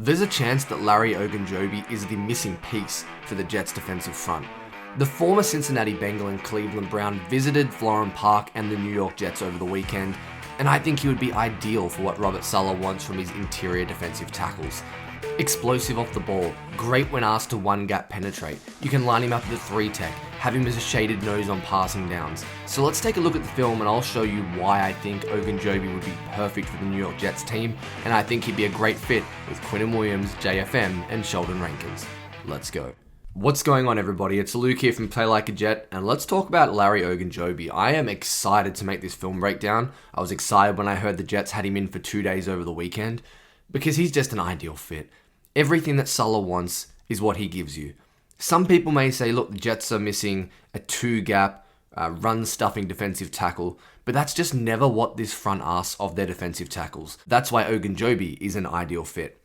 There's a chance that Larry Ogunjobi is the missing piece for the Jets' defensive front. The former Cincinnati Bengal and Cleveland Brown visited Florham Park and the New York Jets over the weekend, and I think he would be ideal for what Robert Saleh wants from his interior defensive tackles. Explosive off the ball, great when asked to one-gap penetrate. You can line him up as a three-tech, have him as a shaded nose on passing downs. So let's take a look at the film and I'll show you why I think Ogunjobi would be perfect for the New York Jets team, and I think he'd be a great fit with Quinnen Williams, JFM, and Sheldon Rankins. Let's go. What's going on, everybody? It's Luke here from Play Like a Jet, and let's talk about Larry Ogunjobi. I am excited to make this film breakdown. I was excited when I heard the Jets had him in for 2 days over the weekend, because he's just an ideal fit. Everything that Saleh wants is what he gives you. Some people may say, look, the Jets are missing a two-gap, run-stuffing defensive tackle, but that's just never what this front asks of their defensive tackles. That's why Ogunjobi is an ideal fit.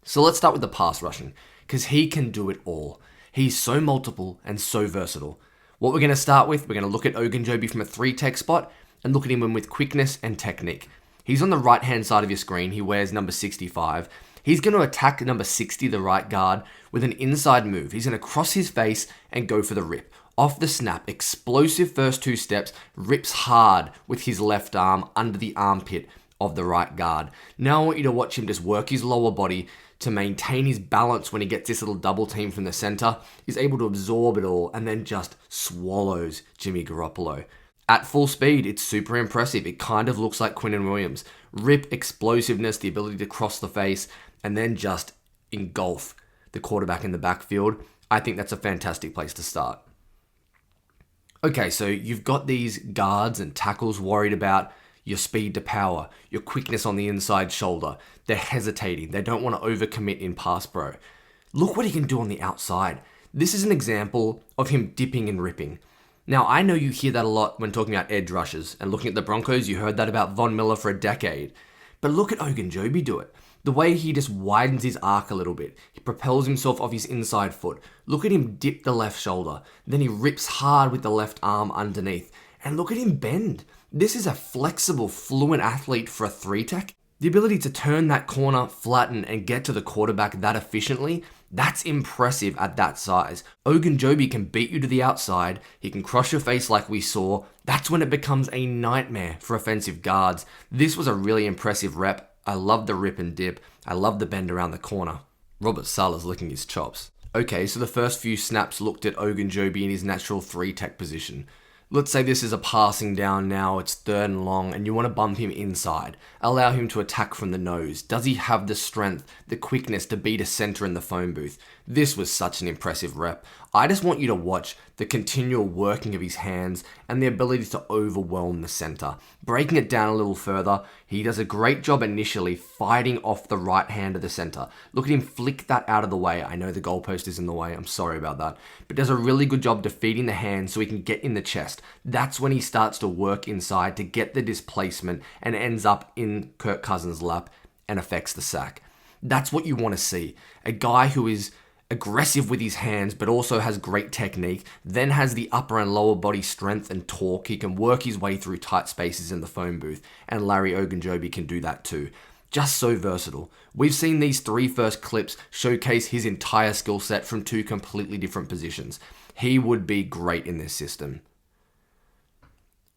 So let's start with the pass rushing, because he can do it all. He's so multiple and so versatile. What we're going to start with, we're going to look at Ogunjobi from a three-tech spot and look at him with quickness and technique. He's on the right-hand side of your screen. He wears number 65. He's going to attack number 60, the right guard, with an inside move. He's going to cross his face and go for the rip. Off the snap, explosive first two steps, rips hard with his left arm under the armpit of the right guard. Now I want you to watch him just work his lower body to maintain his balance when he gets this little double team from the center. He's able to absorb it all and then just swallows Jimmy Garoppolo. At full speed, it's super impressive. It kind of looks like Quinnen Williams. Rip, explosiveness, the ability to cross the face, and then just engulf the quarterback in the backfield. I think that's a fantastic place to start. Okay, so you've got these guards and tackles worried about your speed to power, your quickness on the inside shoulder. They're hesitating. They don't want to overcommit in pass pro. Look what he can do on the outside. This is an example of him dipping and ripping. Now, I know you hear that a lot when talking about edge rushers, and looking at the Broncos, you heard that about Von Miller for a decade. But look at Ogunjobi do it. The way he just widens his arc a little bit. He propels himself off his inside foot. Look at him dip the left shoulder. Then he rips hard with the left arm underneath. And look at him bend. This is a flexible, fluent athlete for a three-tech. The ability to turn that corner, flatten, and get to the quarterback that efficiently, that's impressive at that size. Ogunjobi can beat you to the outside. He can cross your face like we saw. That's when it becomes a nightmare for offensive guards. This was a really impressive rep. I love the rip and dip. I love the bend around the corner. Robert Saleh's licking his chops. Okay, so the first few snaps looked at Ogunjobi in his natural three-tech position. Let's say this is a passing down now, it's third and long, and you want to bump him inside. Allow him to attack from the nose. Does he have the strength, the quickness to beat a center in the phone booth? This was such an impressive rep. I just want you to watch the continual working of his hands and the ability to overwhelm the center. Breaking it down a little further, he does a great job initially fighting off the right hand of the center. Look at him flick that out of the way. I know the goalpost is in the way, I'm sorry about that. But does a really good job defeating the hand so he can get in the chest. That's when he starts to work inside to get the displacement and ends up in Kirk Cousins' lap and affects the sack. That's what you want to see. A guy who is aggressive with his hands but also has great technique, then has the upper and lower body strength and torque. He can work his way through tight spaces in the phone booth, and Larry Ogunjobi can do that too. Just so versatile. We've seen these three first clips showcase his entire skill set from two completely different positions. He would be great in this system.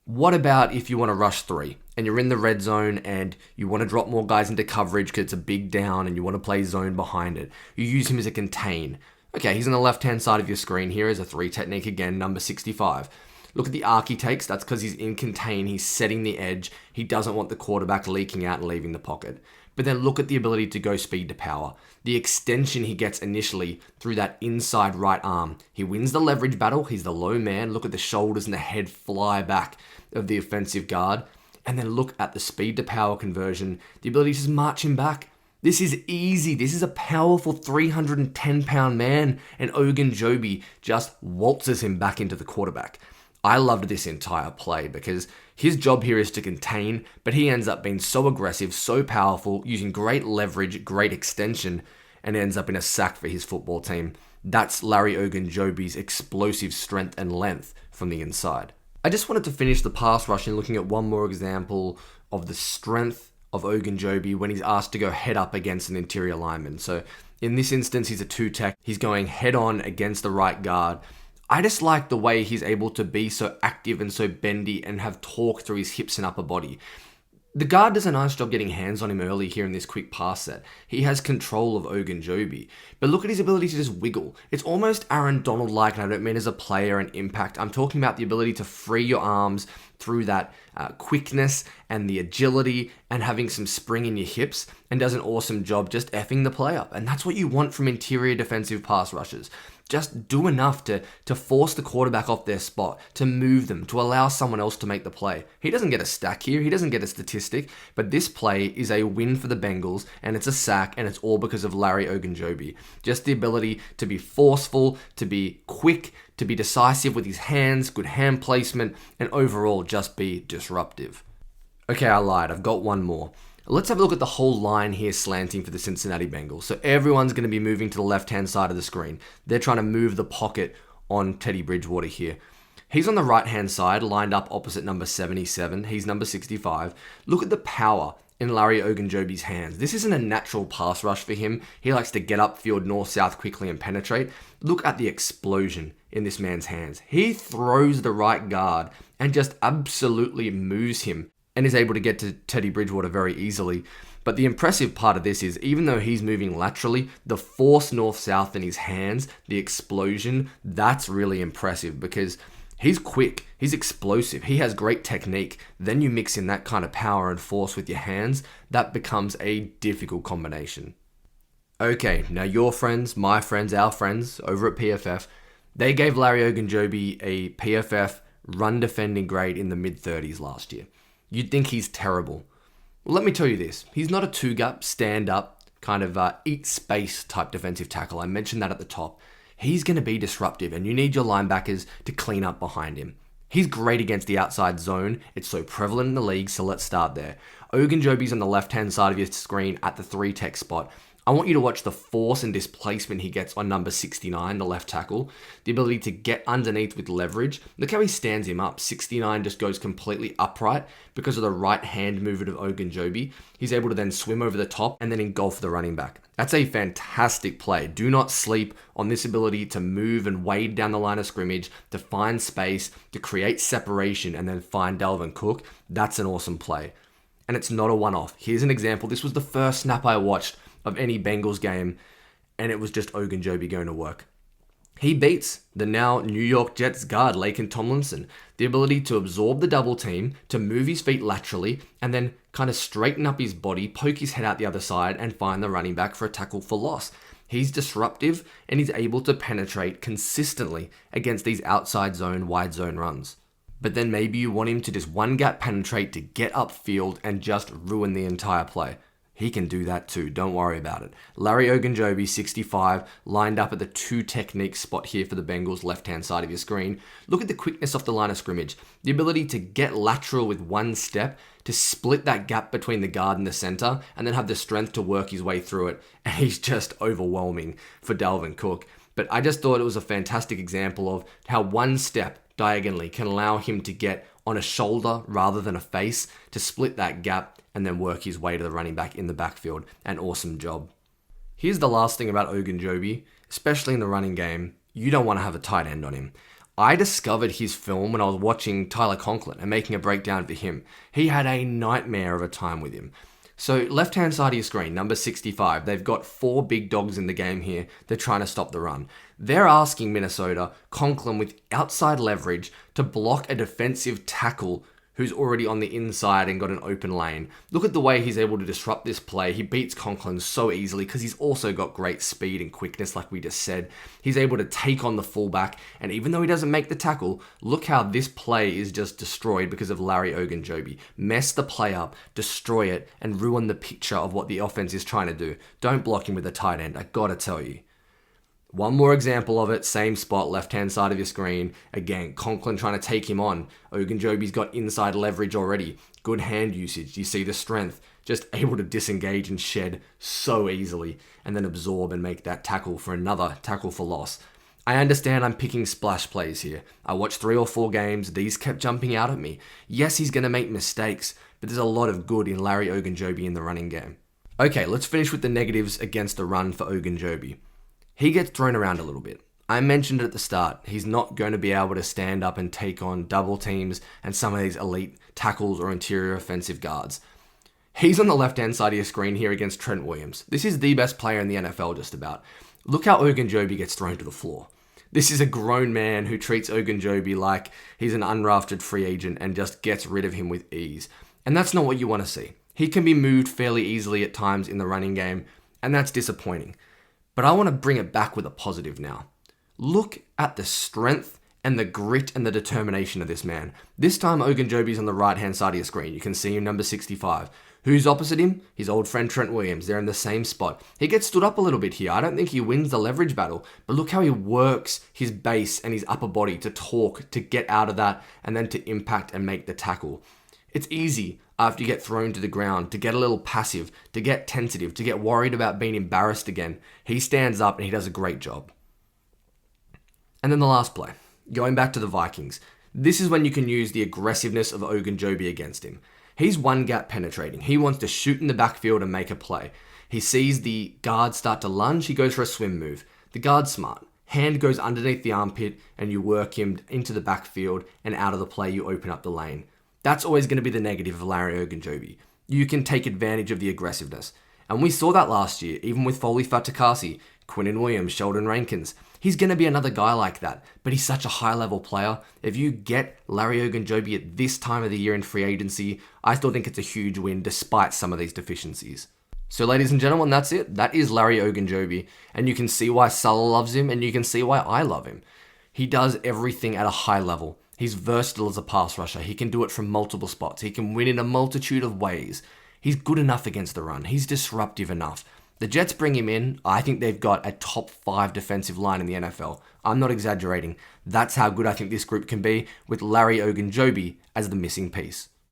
What about if you want to rush three and you're in the red zone and you want to drop more guys into coverage because it's a big down and you want to play zone behind it? You use him as a contain. Okay, he's on the left-hand side of your screen. Here is a three technique again, number 65. Look at the arc he takes. That's because he's in contain. He's setting the edge. He doesn't want the quarterback leaking out and leaving the pocket. But then look at the ability to go speed to power. The extension he gets initially through that inside right arm. He wins the leverage battle. He's the low man. Look at the shoulders and the head fly back of the offensive guard. And then look at the speed to power conversion. The ability to just march him back. This is easy. This is a powerful 310-pound man. And Ogunjobi just waltzes him back into the quarterback. I loved this entire play because his job here is to contain, but he ends up being so aggressive, so powerful, using great leverage, great extension, and ends up in a sack for his football team. That's Larry Ogunjobi's explosive strength and length from the inside. I just wanted to finish the pass rushing looking at one more example of the strength of Ogunjobi when he's asked to go head up against an interior lineman. So in this instance, he's a 2-tech. He's going head on against the right guard. I just like the way he's able to be so active and so bendy and have torque through his hips and upper body. The guard does a nice job getting hands on him early here in this quick pass set. He has control of Ogunjobi. But look at his ability to just wiggle. It's almost Aaron Donald-like, and I don't mean as a player and impact. I'm talking about the ability to free your arms through that quickness and the agility and having some spring in your hips, and does an awesome job just effing the play up. And that's what you want from interior defensive pass rushers. Just do enough to force the quarterback off their spot, to move them, to allow someone else to make the play. He doesn't get a stack here, he doesn't get a statistic, but this play is a win for the Bengals, and it's a sack, and it's all because of Larry Ogunjobi. Just the ability to be forceful, to be quick, to be decisive with his hands, good hand placement, and overall just be disruptive. Okay, I lied, I've got one more. Let's have a look at the whole line here slanting for the Cincinnati Bengals. So everyone's going to be moving to the left-hand side of the screen. They're trying to move the pocket on Teddy Bridgewater here. He's on the right-hand side, lined up opposite number 77. He's number 65. Look at the power in Larry Ogunjobi's hands. This isn't a natural pass rush for him. He likes to get upfield north-south quickly and penetrate. Look at the explosion in this man's hands. He throws the right guard and just absolutely moves him, and is able to get to Teddy Bridgewater very easily. But the impressive part of this is, even though he's moving laterally, the force north-south in his hands, the explosion, that's really impressive because he's quick, he's explosive, he has great technique. Then you mix in that kind of power and force with your hands, that becomes a difficult combination. Okay, now your friends, my friends, our friends over at PFF, they gave Larry Ogunjobi a PFF run defending grade in the mid-30s last year. You'd think he's terrible. Well, let me tell you this. He's not a two-gap, stand-up, kind of eat space type defensive tackle. I mentioned that at the top. He's going to be disruptive, and you need your linebackers to clean up behind him. He's great against the outside zone. It's so prevalent in the league, so let's start there. Ogunjobi's on the left-hand side of your screen at the 3-tech spot. I want you to watch the force and displacement he gets on number 69, the left tackle. The ability to get underneath with leverage. Look how he stands him up. 69 just goes completely upright because of the right hand movement of Ogunjobi. He's able to then swim over the top and then engulf the running back. That's a fantastic play. Do not sleep on this ability to move and wade down the line of scrimmage, to find space, to create separation, and then find Dalvin Cook. That's an awesome play. And it's not a one-off. Here's an example. This was the first snap I watched of any Bengals game, and it was just Ogunjobi going to work. He beats the now New York Jets guard, Laken Tomlinson. The ability to absorb the double team, to move his feet laterally, and then kind of straighten up his body, poke his head out the other side, and find the running back for a tackle for loss. He's disruptive, and he's able to penetrate consistently against these outside zone, wide zone runs. But then maybe you want him to just one gap penetrate to get upfield and just ruin the entire play. He can do that too, don't worry about it. Larry Ogunjobi, 65, lined up at the 2-technique spot here for the Bengals, left-hand side of your screen. Look at the quickness off the line of scrimmage. The ability to get lateral with one step, to split that gap between the guard and the center, and then have the strength to work his way through it. And he's just overwhelming for Dalvin Cook. But I just thought it was a fantastic example of how one step diagonally can allow him to get on a shoulder rather than a face, to split that gap and then work his way to the running back in the backfield. An awesome job. Here's the last thing about Ogunjobi, especially in the running game. You don't want to have a tight end on him. I discovered his film when I was watching Tyler Conklin and making a breakdown for him. He had a nightmare of a time with him. So left-hand side of your screen, number 65, they've got 4 big dogs in the game here. They're trying to stop the run. They're asking Minnesota, Conklin with outside leverage, to block a defensive tackle who's already on the inside and got an open lane. Look at the way he's able to disrupt this play. He beats Conklin so easily because he's also got great speed and quickness, like we just said. He's able to take on the fullback, and even though he doesn't make the tackle, look how this play is just destroyed because of Larry Ogunjobi. Mess the play up, destroy it, and ruin the picture of what the offense is trying to do. Don't block him with a tight end, I gotta tell you. One more example of it, same spot, left-hand side of your screen. Again, Conklin trying to take him on. Ogunjobi's got inside leverage already. Good hand usage. You see the strength. Just able to disengage and shed so easily, and then absorb and make that tackle for another tackle for loss. I understand I'm picking splash plays here. I watched 3 or 4 games. These kept jumping out at me. Yes, he's going to make mistakes, but there's a lot of good in Larry Ogunjobi in the running game. Okay, let's finish with the negatives against the run for Ogunjobi. He gets thrown around a little bit. I mentioned it at the start, he's not going to be able to stand up and take on double teams and some of these elite tackles or interior offensive guards. He's on the left-hand side of your screen here against Trent Williams. This is the best player in the NFL just about. Look how Ogunjobi gets thrown to the floor. This is a grown man who treats Ogunjobi like he's an undrafted free agent and just gets rid of him with ease. And that's not what you want to see. He can be moved fairly easily at times in the running game, and that's disappointing. But I want to bring it back with a positive now. Look at the strength and the grit and the determination of this man. This time Ogunjobi's on the right-hand side of your screen. You can see him, number 65. Who's opposite him? His old friend Trent Williams. They're in the same spot. He gets stood up a little bit here. I don't think he wins the leverage battle, but look how he works his base and his upper body to talk, to get out of that, and then to impact and make the tackle. It's easy after you get thrown to the ground to get a little passive, to get tentative, to get worried about being embarrassed again. He stands up and he does a great job. And then the last play, going back to the Vikings. This is when you can use the aggressiveness of Ogunjobi against him. He's one gap penetrating. He wants to shoot in the backfield and make a play. He sees the guard start to lunge. He goes for a swim move. The guard's smart. Hand goes underneath the armpit and you work him into the backfield, and out of the play you open up the lane. That's always going to be the negative of Larry Ogunjobi. You can take advantage of the aggressiveness. And we saw that last year, even with Foley Fatukasi, Quinnen Williams, Sheldon Rankins. He's going to be another guy like that, but he's such a high-level player. If you get Larry Ogunjobi at this time of the year in free agency, I still think it's a huge win despite some of these deficiencies. So ladies and gentlemen, that's it. That is Larry Ogunjobi, and you can see why Saleh loves him, and you can see why I love him. He does everything at a high level. He's versatile as a pass rusher. He can do it from multiple spots. He can win in a multitude of ways. He's good enough against the run. He's disruptive enough. The Jets bring him in. I think they've got a top 5 defensive line in the NFL. I'm not exaggerating. That's how good I think this group can be, with Larry Ogunjobi as the missing piece.